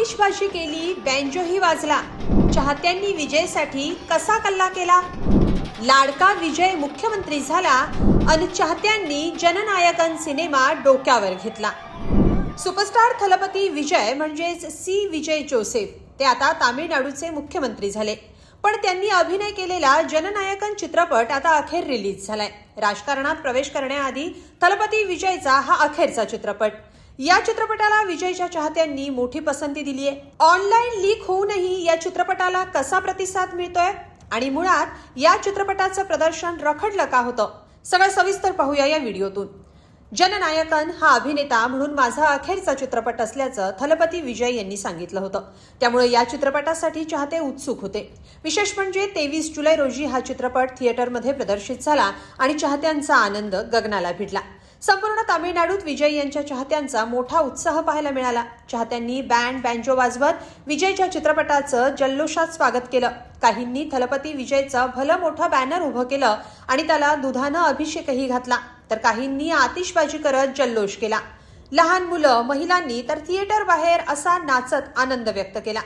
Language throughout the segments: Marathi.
आतिषबाजी केली, बँजोही वाजला, चाहत्यांनी विजयसाठी कसा कल्ला केला, लाडका विजय मुख्यमंत्री झाला आणि चाहत्यांनी जननायकन सिनेमा डोक्यावर घेतला। सुपरस्टार थलपती विजय म्हणजेच सी विजय जोसेफ ते आता तामिळनाडूचे मुख्यमंत्री झाले, पण त्यांनी अभिनय केलेला जननायकन चित्रपट आता अखेर रिलीज झालाय। राजकारणात प्रवेश करण्याआधी थलपती विजयचा हा अखेरचा चित्रपट। या चित्रपटाला विजयच्या चाहत्यांनी मोठी पसंती दिली आहे। ऑनलाईन लीक होऊनही या चित्रपटाला कसा प्रतिसाद मिळतोय आणि मुळात या चित्रपटाचं प्रदर्शन रखडलं का होतं, सगळं सविस्तर पाहूया या व्हिडिओतून। जननायकन हा अभिनेता म्हणून माझा अखेरचा चित्रपट असल्याचं थलपती विजय यांनी सांगितलं होतं। त्यामुळे या चित्रपटासाठी चाहते उत्सुक होते। विशेष म्हणजे 23 जुलै रोजी हा चित्रपट थिएटरमध्ये प्रदर्शित झाला आणि चाहत्यांचा आनंद गगनाला भिडला। संपूर्ण तामिळनाडूत विजय यांच्या चाहत्यांचा मोठा उत्साह पाहायला मिळाला। चाहत्यांनी बँड बँजो वाजवत विजयच्या चित्रपटाचं जल्लोषात स्वागत केलं। काहींनी थलपती विजयचं भलं मोठं बॅनर उभं केलं आणि त्याला दुधानं अभिषेकही घातला, तर काहींनी आतिषबाजी करत जल्लोष केला। लहान मुलं, महिलांनी तर थिएटर बाहेर असा नाचत आनंद व्यक्त केला।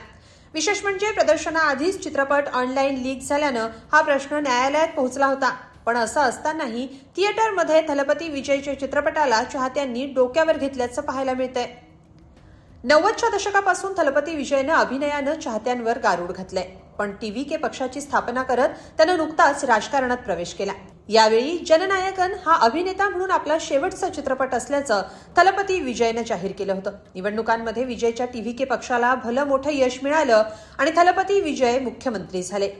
विशेष म्हणजे प्रदर्शनाआधीच चित्रपट ऑनलाईन लीक झाल्यानं हा प्रश्न न्यायालयात पोहोचला होता, पण असं असतानाही थिएटरमध्ये थलपती विजयच्या चित्रपटाला चाहत्यांनी डोक्यावर घेतल्याचं पाहायला मिळतंय। 90च्या दशकापासून थलपती विजयनं अभिनयानं चाहत्यांवर गारूड घातलंय, पण TVK पक्षाची स्थापना करत त्यानं नुकताच राजकारणात प्रवेश केला। यावेळी जननायकन हा अभिनेता म्हणून आपला शेवटचा चित्रपट असल्याचं थलपती विजयनं जाहीर केलं होतं। निवडणुकांमध्ये विजयच्या TVK पक्षाला भलं मोठं यश मिळालं आणि थलपती विजय मुख्यमंत्री झाले।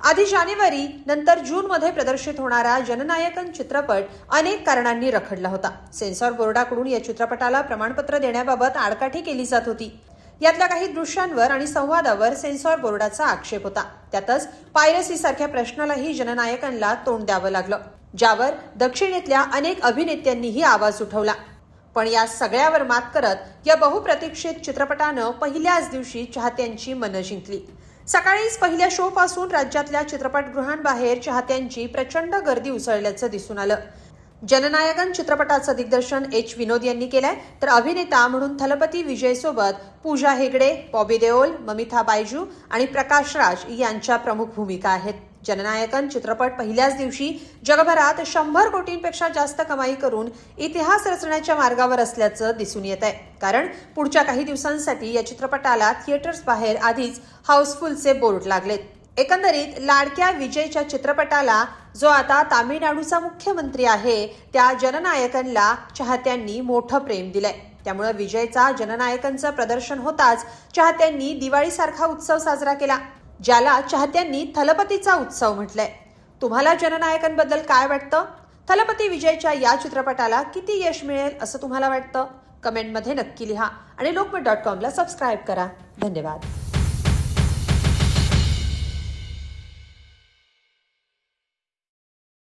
आधी जानेवारी नंतर जूनमध्ये प्रदर्शित होणारा जननायकन चित्रपट अनेक कारणांनी रखडला होता। सेन्सॉर बोर्डाकडून या चित्रपटाला प्रमाणपत्र देण्याबाबत आडकाठी केली जात होती। यातल्या काही दृश्यांवर आणि संवादावर सेन्सॉर बोर्डाचा आक्षेप होता। त्यातच पायरसी सारख्या प्रश्नालाही जननायकनला तोंड द्यावं लागलं, ज्यावर दक्षिणेतल्या अनेक अभिनेत्यांनीही आवाज उठवला। पण या सगळ्यावर मात करत या बहुप्रतीक्षित चित्रपटानं पहिल्याच दिवशी चाहत्यांची मनं जिंकली। सकाळीच पहिल्या शो पासून राज्यातल्या चित्रपटगृहांबाहेर चाहत्यांची प्रचंड गर्दी उसळल्याचं दिसून आलं। जननायकन चित्रपटाचं दिग्दर्शन H. विनोद यांनी केलंय, तर अभिनेता म्हणून थलपती विजय सोबत पूजा हेगडे, बॉबी देओल, ममिता बायजू आणि प्रकाश राज यांच्या प्रमुख भूमिका आहेत। जननायकन चित्रपट पहिल्याच दिवशी जगभरात 100 कोटींपेक्षा जास्त कमाई करून इतिहास रचण्याच्या मार्गावर असल्याचं दिसून येत आहे, कारण पुढच्या काही दिवसांसाठी या चित्रपटाला थिएटर्स बाहेर आधीच हाऊसफुलचे बोर्ड लागलेत। एकंदरीत लाडक्या विजयच्या चित्रपटाला, जो आता तामिळनाडूचा मुख्यमंत्री आहे, त्या जननायकनला चाहत्यांनी मोठं प्रेम दिलंय। त्यामुळे विजयचा जननायकनचं प्रदर्शन होताच चाहत्यांनी दिवाळीसारखा उत्सव साजरा केला, ज्याला चाहत्यांनी थलपतीचा उत्सव म्हटलंय। तुम्हाला जननायकनबद्दल काय वाटतं? थलपती विजयच्या या चित्रपटाला किती यश मिळेल असं तुम्हाला वाटतं? कमेंटमध्ये नक्की लिहा आणि lokmat.com ला सबस्क्राईब करा। धन्यवाद।